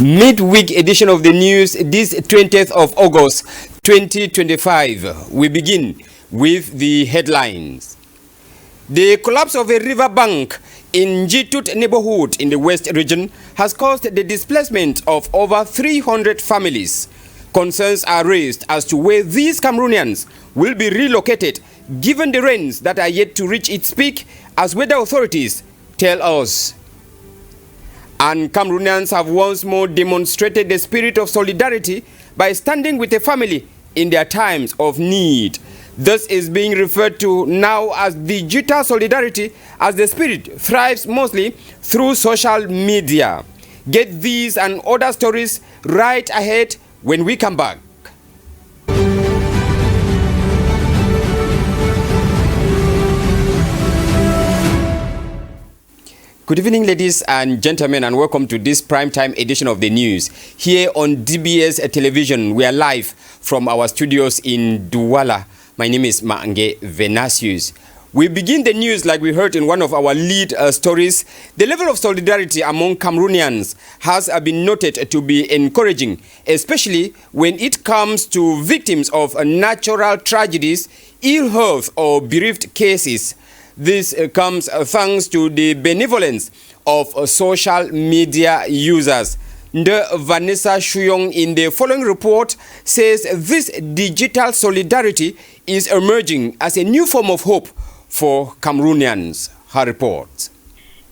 Midweek edition of the news this 20th of August 2025. We begin with the headlines. The collapse of a riverbank in Jitut neighborhood in the West region has caused the displacement of over 300 families. Concerns are raised as to where these Cameroonians will be relocated given the rains that are yet to reach its peak, as weather authorities tell us. And Cameroonians have once more demonstrated the spirit of solidarity by standing with a family in their times of need. This is being referred to now as digital solidarity, as the spirit thrives mostly through social media. Get these and other stories right ahead when we come back. Good evening, ladies and gentlemen, and welcome to this primetime edition of the news. Here on DBS Television, we are live from our studios in Douala. My name is Mange Venasius. We begin the news like we heard in one of our lead stories. The level of solidarity among Cameroonians has been noted to be encouraging, especially when it comes to victims of natural tragedies, ill health, or bereaved cases. This comes thanks to the benevolence of social media users. Vanessa Shuyong in the following report says this digital solidarity is emerging as a new form of hope for Cameroonians. Her report.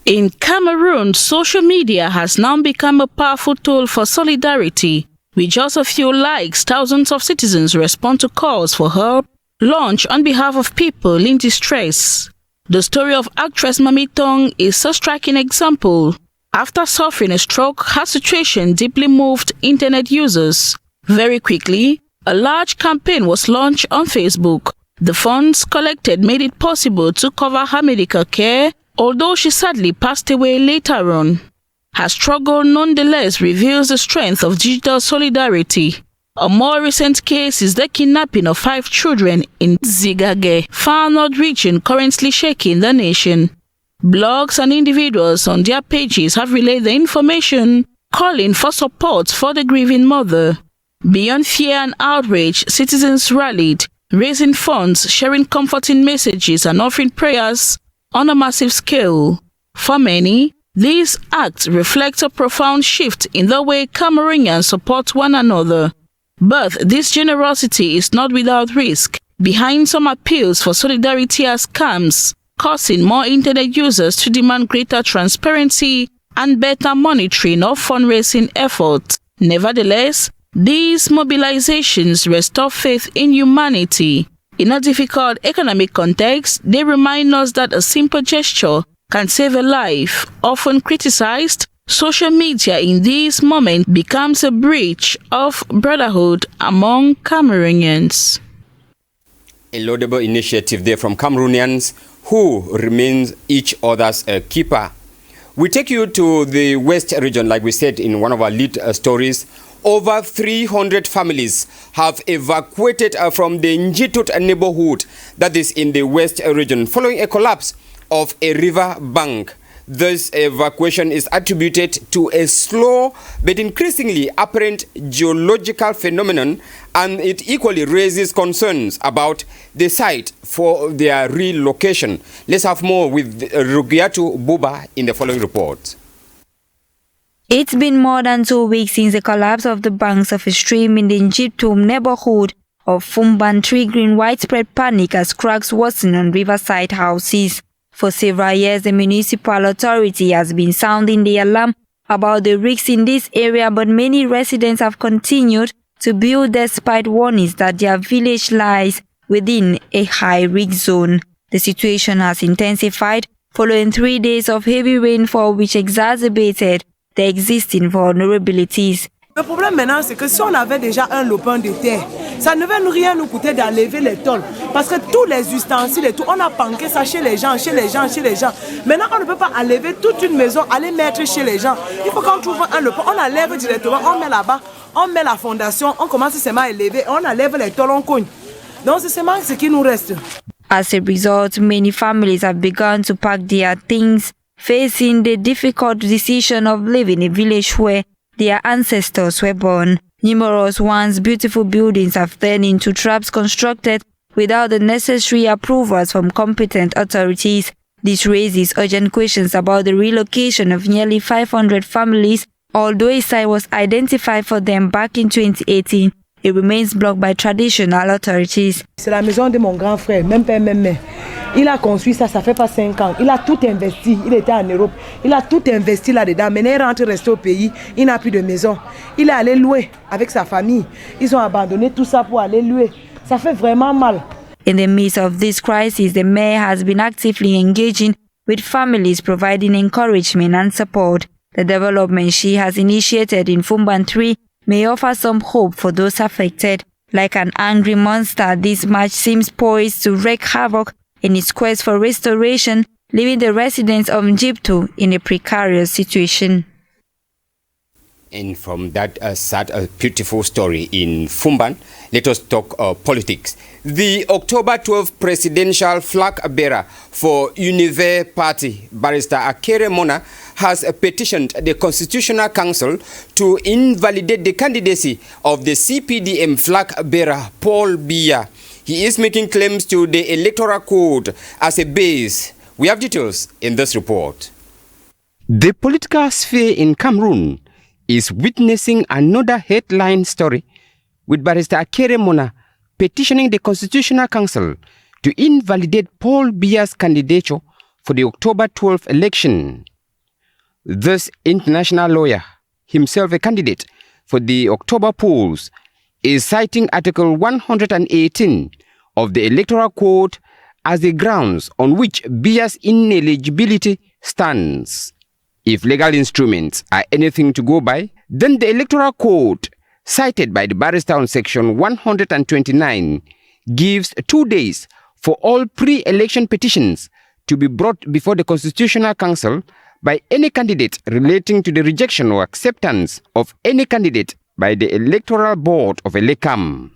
In Cameroon, social media has now become a powerful tool for solidarity. With just a few likes, thousands of citizens respond to calls for help launched on behalf of people in distress. The story of actress Mami Tong is a striking example. After suffering a stroke, her situation deeply moved internet users. Very quickly, a large campaign was launched on Facebook. The funds collected made it possible to cover her medical care, although she sadly passed away later on. Her struggle nonetheless reveals the strength of digital solidarity. A more recent case is the kidnapping of 5 children in Zigage, far north region, currently shaking the nation. Blogs and individuals on their pages have relayed the information, calling for support for the grieving mother. Beyond fear and outrage, citizens rallied, raising funds, sharing comforting messages, and offering prayers on a massive scale. For many, these acts reflect a profound shift in the way Cameroonians support one another. But this generosity is not without risk. Behind some appeals for solidarity are scams, causing more internet users to demand greater transparency and better monitoring of fundraising efforts. Nevertheless, these mobilizations restore faith in humanity. In a difficult economic context, they remind us that a simple gesture can save a life. Often criticized, social media in this moment becomes a breach of brotherhood among Cameroonians. A laudable initiative there from Cameroonians who remains each other's keeper. We take you to the West region, like we said in one of our lead stories. Over 300 families have evacuated from the Njitut neighborhood that is in the West region following a collapse of a river bank. This evacuation is attributed to a slow but increasingly apparent geological phenomenon, and it equally raises concerns about the site for their relocation. Let's have more with Rugiatu Buba in the following report. It's been more than 2 weeks since the collapse of the banks of a stream in the Njiptum neighborhood of Fumban, triggering widespread panic as cracks worsen on riverside houses. For several years, the municipal authority has been sounding the alarm about the risks in this area, but many residents have continued to build despite warnings that their village lies within a high-risk zone. The situation has intensified following 3 days of heavy rainfall, which exacerbated the existing vulnerabilities. Le problème maintenant, c'est que si on avait déjà un lopin de terre, ça ne va rien nous coûter d'enlever les tôles. Parce que tous les ustensiles et tout, on a panqué ça chez les gens. Maintenant, on ne peut pas enlever toute une maison, aller mettre chez les gens. Il faut qu'on trouve un lopin, on enlève directement, on met là-bas, on met la fondation, on commence seulement à élever, on enlève les tôles, on cogne. Donc c'est seulement ce qui nous reste. As a result, many families have begun to pack their things, facing the difficult decision of leaving a village where their ancestors were born. Numerous once beautiful buildings have turned into traps constructed without the necessary approvals from competent authorities. This raises urgent questions about the relocation of nearly 500 families. Although a site was identified for them back in 2018, it remains blocked by traditional authorities. C'est la maison de mon grand frère, même père, même mère. Il a construit ça, ça fait pas 5 ans. Il a tout investi. Il était en Europe. Il a tout investi là-dedans. Maintenant, il rentre rester au pays. Il n'a plus de maison. Il est allé louer avec sa famille. Ils ont abandonné tout ça pour aller louer. Ça fait vraiment mal. In the midst of this crisis, the mayor has been actively engaging with families, providing encouragement and support. The development she has initiated in Fumban 3 may offer some hope for those affected. Like an angry monster, this march seems poised to wreak havoc in its quest for restoration, leaving the residents of Njipto in a precarious situation. And from that sad, beautiful story in Fumban, let us talk politics. The October 12 presidential flag bearer for Univer Party, Barrister Akere Mona, has petitioned the Constitutional Council to invalidate the candidacy of the CPDM flag bearer, Paul Biya. He is making claims to the Electoral Code as a base. We have details in this report. The political sphere in Cameroon is witnessing another headline story, with Barrister Akere Mona petitioning the Constitutional Council to invalidate Paul Biya's candidature for the October 12 election. This international lawyer, himself a candidate for the October polls, is citing Article 118 of the Electoral Code as the grounds on which Biya's ineligibility stands. If legal instruments are anything to go by, then the Electoral Code, cited by the barrister on Section 129, gives 2 days for all pre-election petitions to be brought before the Constitutional Council by any candidate relating to the rejection or acceptance of any candidate by the Electoral Board of Elecam.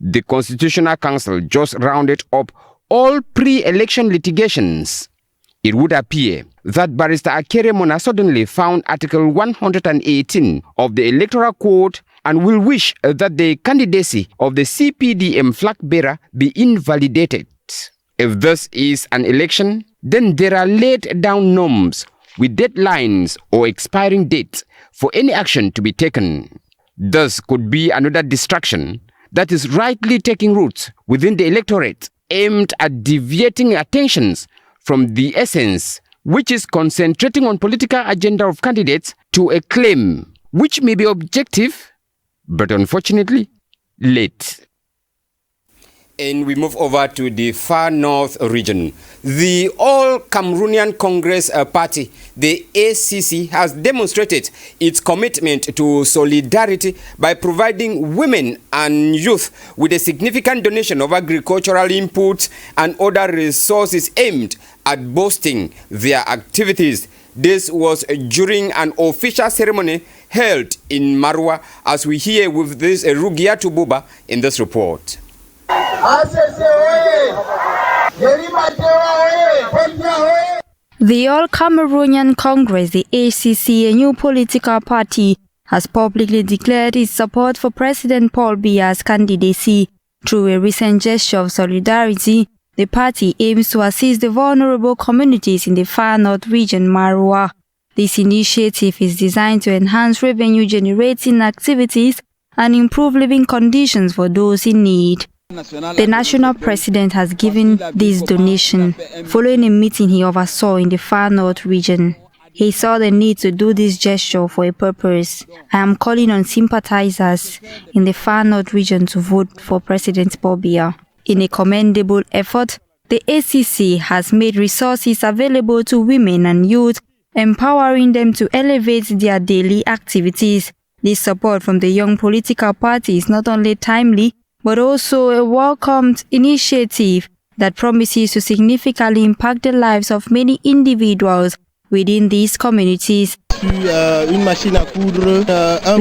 The Constitutional Council just rounded up all pre-election litigations. It would appear that Barrister Akere Mona suddenly found Article 118 of the Electoral Code and will wish that the candidacy of the CPDM flag bearer be invalidated. If this is an election, then there are laid down norms with deadlines or expiring dates for any action to be taken. This could be another distraction that is rightly taking roots within the electorate, aimed at deviating attentions from the essence, which is concentrating on political agenda of candidates, to a claim which may be objective, but unfortunately late. And we move over to the far north region. The All Cameroonian Congress Party, the ACC, has demonstrated its commitment to solidarity by providing women and youth with a significant donation of agricultural inputs and other resources aimed at boosting their activities. This was during an official ceremony held in Marwa, as we hear with this Rugiatu Buba in this report. The All Cameroonian Congress, the ACC, a new political party, has publicly declared its support for President Paul Biya's candidacy. Through a recent gesture of solidarity, the party aims to assist the vulnerable communities in the far north region, Marwa. This initiative is designed to enhance revenue-generating activities and improve living conditions for those in need. The national president has given this donation following a meeting he oversaw in the far north region. He saw the need to do this gesture for a purpose. I am calling on sympathizers in the far north region to vote for President Paul Biya. In a commendable effort, the ACC has made resources available to women and youth, empowering them to elevate their daily activities. This support from the young political party is not only timely, but also a welcomed initiative that promises to significantly impact the lives of many individuals within these communities. We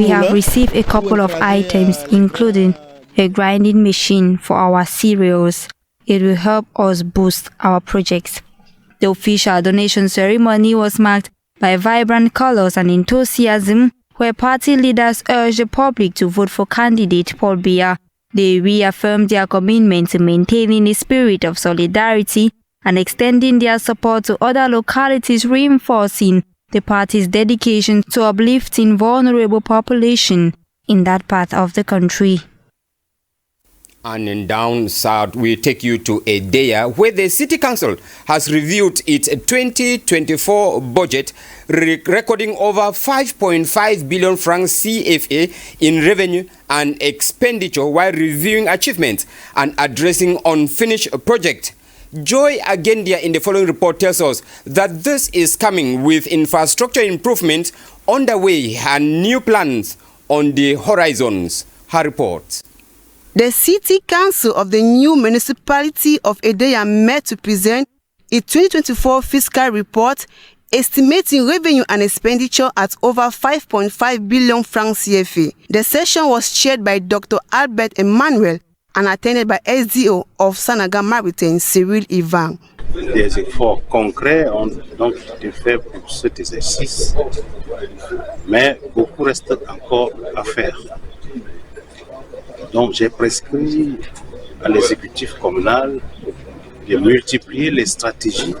have received a couple of items, including a grinding machine for our cereals. It will help us boost our projects. The official donation ceremony was marked by vibrant colors and enthusiasm, where party leaders urged the public to vote for candidate Paul Biya. They reaffirmed their commitment to maintaining a spirit of solidarity and extending their support to other localities, reinforcing the party's dedication to uplifting vulnerable population in that part of the country. And in down south, we take you to Edea, where the City Council has reviewed its 2024 budget, recording over 5.5 billion francs CFA in revenue and expenditure while reviewing achievements and addressing unfinished projects. Joy Agendia in the following report tells us that this is coming with infrastructure improvements underway and new plans on the horizons. Her report. The City Council of the new municipality of Edea met to present its 2024 fiscal report, estimating revenue and expenditure at over 5.5 billion francs CFA. The session was chaired by Dr. Albert Emmanuel and attended by SDO of Sanaga Maritime, Cyril Ivan. Des efforts concrets ont donc été faits pour cet exercice, mais beaucoup reste encore à faire. Donc j'ai prescrit à l'exécutif communal de multiplier les stratégies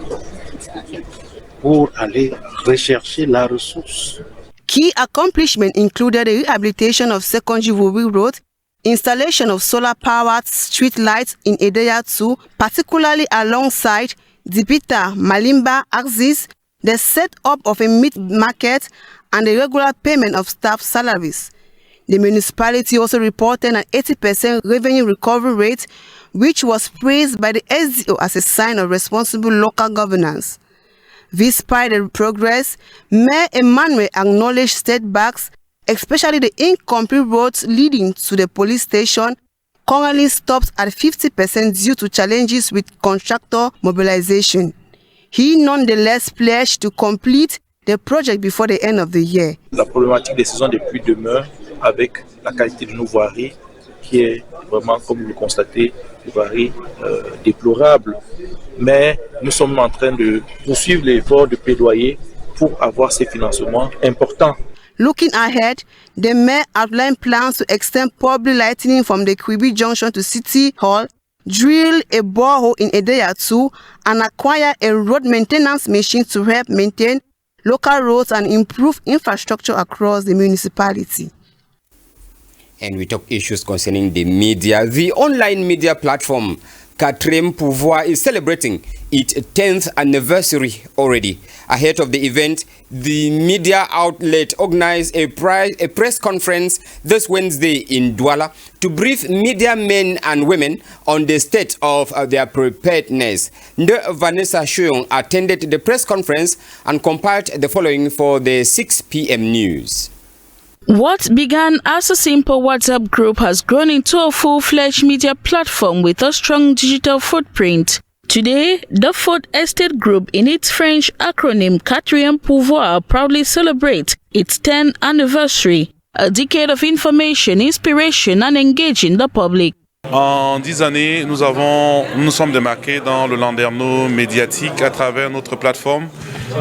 pour aller rechercher la ressource. Key accomplishments included the rehabilitation of Secondary Road, installation of solar-powered street lights in Edea 2, particularly alongside Dipita Malimba axis, the set-up of a meat market, and the regular payment of staff salaries. The municipality also reported an 80% revenue recovery rate, which was praised by the SDO as a sign of responsible local governance. Despite the progress, Mayor Emmanuel acknowledged setbacks, especially the incomplete roads leading to the police station, currently stopped at 50% due to challenges with contractor mobilization. He nonetheless pledged to complete the project before the end of the year. La problématique des saisons des pluies demeure avec la qualité de nos voiries qui est vraiment, comme vous le constatez, des voiries déplorables. Mais nous sommes en train de poursuivre l'effort de plaidoyer pour avoir ces financements importants. Looking ahead, the mayor outlined plans to extend public lighting from the Quibi Junction to City Hall, drill a borehole in Edea 2, and acquire a road maintenance machine to help maintain local roads and improve infrastructure across the municipality. And we talk issues concerning the media. The online media platform 4e Pouvoir is celebrating its 10th anniversary already. Ahead of the event, the media outlet organized a press conference this Wednesday in Douala to brief media men and women on the state of their preparedness. Vanessa Shoyong attended the press conference and compiled the following for the 6 p.m. news. What began as a simple WhatsApp group has grown into a full-fledged media platform with a strong digital footprint. Today, the Fourth Estate Group, in its French acronym 4e Pouvoir, proudly celebrates its 10th anniversary, a decade of information, inspiration and engaging the public. En 10 années, nous nous sommes démarqués dans le landerneau médiatique à travers notre plateforme,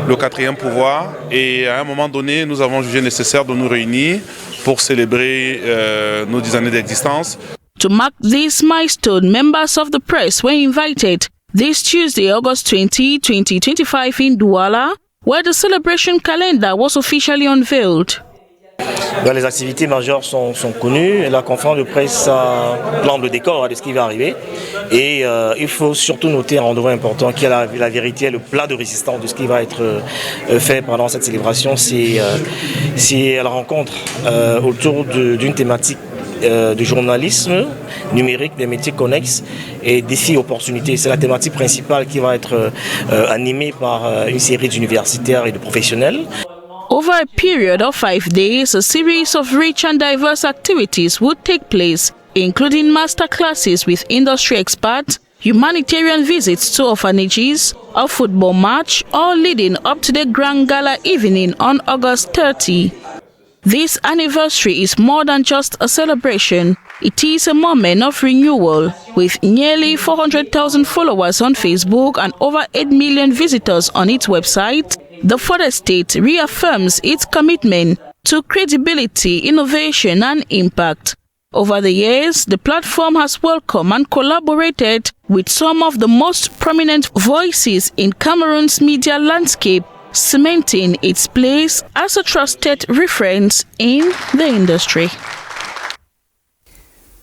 le 4e Pouvoir. Et à un moment donné, nous avons jugé nécessaire de nous réunir pour célébrer nos 10 années d'existence. To mark this milestone, members of the press were invited this Tuesday, August 20, 2025 in Douala, where the celebration calendar was officially unveiled. Les activités majeures sont connues. La conférence de presse plante le décor de ce qui va arriver. Et il faut surtout noter un rendez-vous important qui est la vérité, le plat de résistance de ce qui va être fait pendant cette célébration. C'est la rencontre autour d'une thématique de journalisme numérique, des métiers connexes et défis opportunités. C'est la thématique principale qui va être animée par une série d'universitaires et de professionnels. Over a period of 5 days, a series of rich and diverse activities would take place, including master classes with industry experts, humanitarian visits to orphanages, a football match, all leading up to the Grand Gala evening on August 30. This anniversary is more than just a celebration. It is a moment of renewal. With nearly 400,000 followers on Facebook and over 8 million visitors on its website, the Fourth Estate reaffirms its commitment to credibility, innovation, and impact. Over the years, the platform has welcomed and collaborated with some of the most prominent voices in Cameroon's media landscape, cementing its place as a trusted reference in the industry.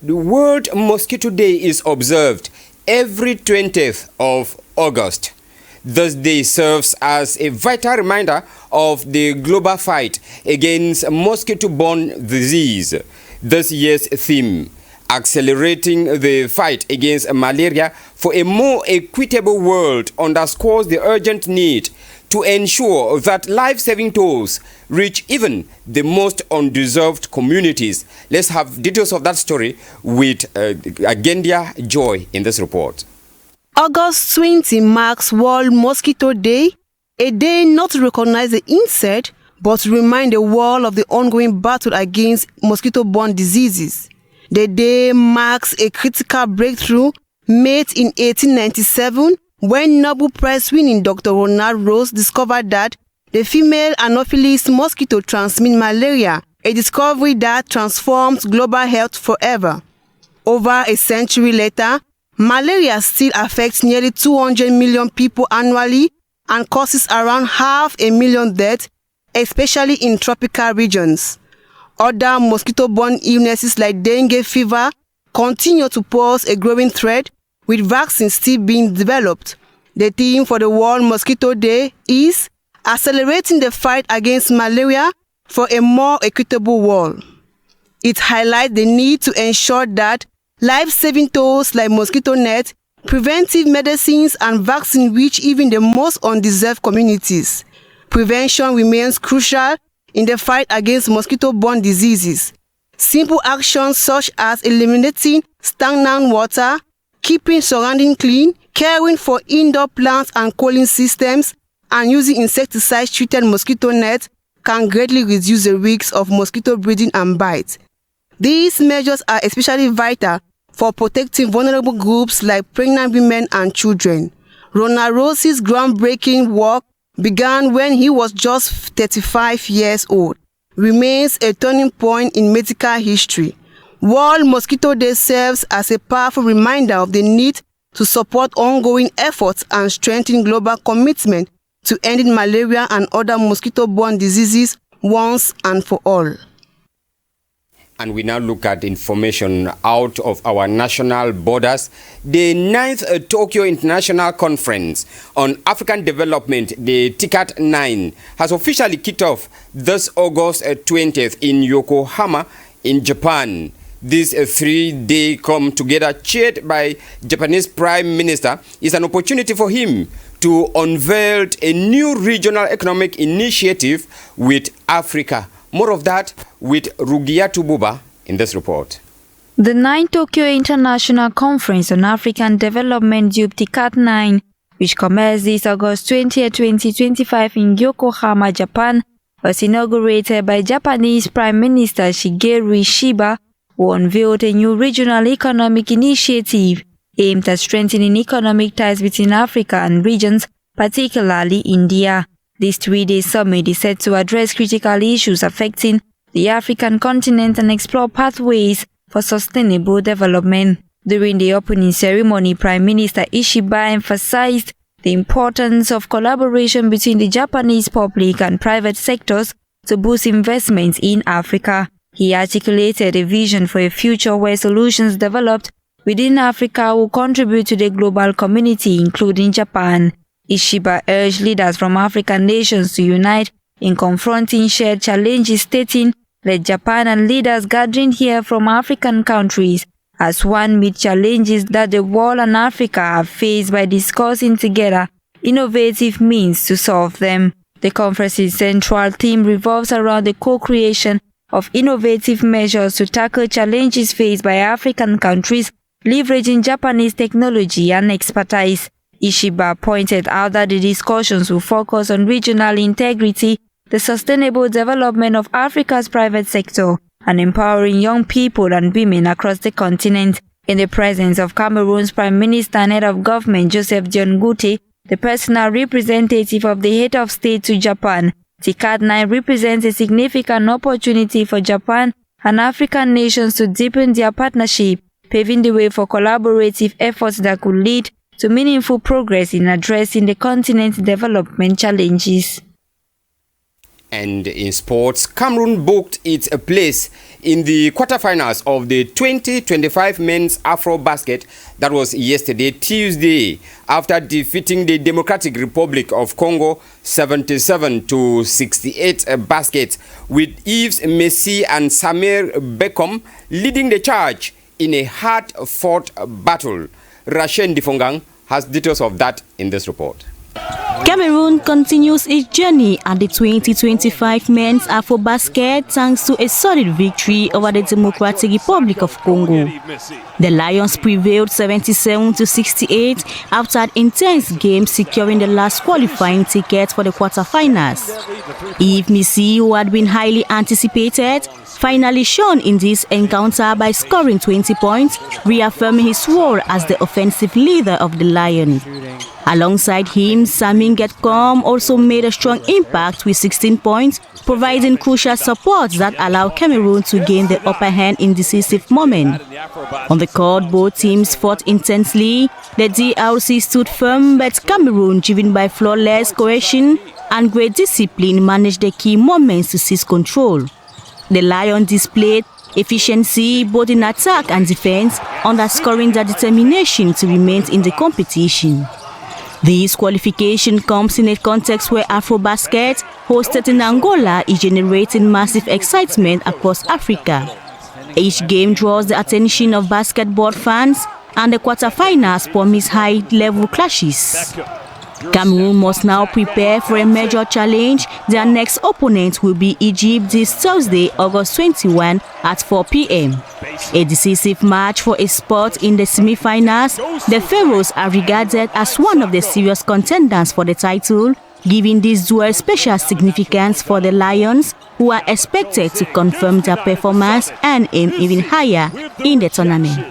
The World Mosquito Day is observed every 20th of August. This day serves as a vital reminder of the global fight against mosquito-borne disease. This year's theme, accelerating the fight against malaria for a more equitable world, underscores the urgent need to ensure that life-saving tools reach even the most undeserved communities. Let's have details of that story with Agendia Joy in this report. August 20 marks World Mosquito Day, a day not to recognize the insect, but to remind the world of the ongoing battle against mosquito-borne diseases. The day marks a critical breakthrough made in 1897 when Nobel Prize-winning Dr. Ronald Rose discovered that the female Anopheles mosquito transmits malaria, a discovery that transformed global health forever. Over a century later, malaria still affects nearly 200 million people annually and causes around 500,000 deaths, especially in tropical regions. Other mosquito-borne illnesses like dengue fever continue to pose a growing threat, with vaccines still being developed. The theme for the World Mosquito Day is accelerating the fight against malaria for a more equitable world. It highlights the need to ensure that life-saving tools like mosquito nets, preventive medicines, and vaccines reach even the most undeserved communities. Prevention remains crucial in the fight against mosquito-borne diseases. Simple actions such as eliminating stagnant water, keeping surroundings clean, caring for indoor plants and cooling systems, and using insecticide-treated mosquito nets can greatly reduce the risks of mosquito breeding and bites. These measures are especially vital for protecting vulnerable groups like pregnant women and children. Ronald Rose's groundbreaking work began when he was just 35 years old, remains a turning point in medical history. World Mosquito Day serves as a powerful reminder of the need to support ongoing efforts and strengthen global commitment to ending malaria and other mosquito-borne diseases once and for all. And we now look at information out of our national borders. The 9th Tokyo International Conference on African Development, the TICAD 9, has officially kicked off this August 20th in Yokohama in Japan. This 3-day come together chaired by Japanese Prime Minister is an opportunity for him to unveil a new regional economic initiative with Africa. More of that with Rugiatu Buba in this report. The 9th Tokyo International Conference on African Development, TICAD 9, which commenced this August 20, 2025 in Yokohama, Japan, was inaugurated by Japanese Prime Minister Shigeru Ishiba, who unveiled a new regional economic initiative aimed at strengthening economic ties between Africa and regions, particularly India. This 3-day summit is set to address critical issues affecting the African continent and explore pathways for sustainable development. During the opening ceremony, Prime Minister Ishiba emphasized the importance of collaboration between the Japanese public and private sectors to boost investments in Africa. He articulated a vision for a future where solutions developed within Africa will contribute to the global community, including Japan. Ishiba urged leaders from African nations to unite in confronting shared challenges, stating, "Let Japan and leaders gathering here from African countries as one meet challenges that the world and Africa have faced by discussing together innovative means to solve them." The conference's central theme revolves around the co-creation of innovative measures to tackle challenges faced by African countries, leveraging Japanese technology and expertise. Ishiba pointed out that the discussions will focus on regional integrity, the sustainable development of Africa's private sector, and empowering young people and women across the continent. In the presence of Cameroon's Prime Minister and Head of Government Joseph Dion Ngute, the personal representative of the Head of State to Japan, TICAD 9 represents a significant opportunity for Japan and African nations to deepen their partnership, paving the way for collaborative efforts that could lead to meaningful progress in addressing the continent's development challenges. And in sports, Cameroon booked its place in the quarterfinals of the 2025 men's Afrobasket that was yesterday, Tuesday, after defeating the Democratic Republic of Congo 77-68 baskets, with Yves Messi and Samir Beckham leading the charge in a hard-fought battle. Rachel Difongang has details of that in this report. Cameroon continues its journey at the 2025 men's Afrobasket thanks to a solid victory over the Democratic Republic of Congo. The Lions prevailed 77-68 after an intense game, securing the last qualifying ticket for the quarterfinals. Yves Messi, who had been highly anticipated, finally shone in this encounter by scoring 20 points, reaffirming his role as the offensive leader of the Lions. Alongside him, Samin Getcom also made a strong impact with 16 points, providing crucial support that allowed Cameroon to gain the upper hand in decisive moments. On the court, both teams fought intensely. The DRC stood firm, but Cameroon, driven by flawless cohesion and great discipline, managed the key moments to seize control. The Lions displayed efficiency both in attack and defense, underscoring their determination to remain in the competition. This qualification comes in a context where Afrobasket, hosted in Angola, is generating massive excitement across Africa. Each game draws the attention of basketball fans, and the quarterfinals promise high-level clashes. Cameroon must now prepare for a major challenge. Their next opponent will be Egypt this Thursday, August 21 at 4 p.m. A decisive match for a spot in the semi-finals. The Pharaohs are regarded as one of the serious contenders for the title, giving this duel special significance for the Lions, who are expected to confirm their performance and aim even higher in the tournament.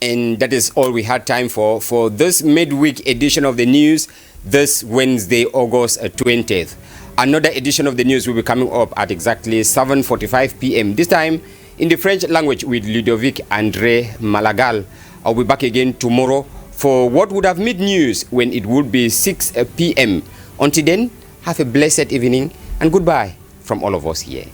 And that is all we had time for this midweek edition of the news this Wednesday, August 20th. Another edition of the news will be coming up at exactly 7:45 p.m. This time in the French language with Ludovic André Malagal. I'll be back again tomorrow for what would have made news when it would be 6 p.m. Until then, have a blessed evening and goodbye from all of us here.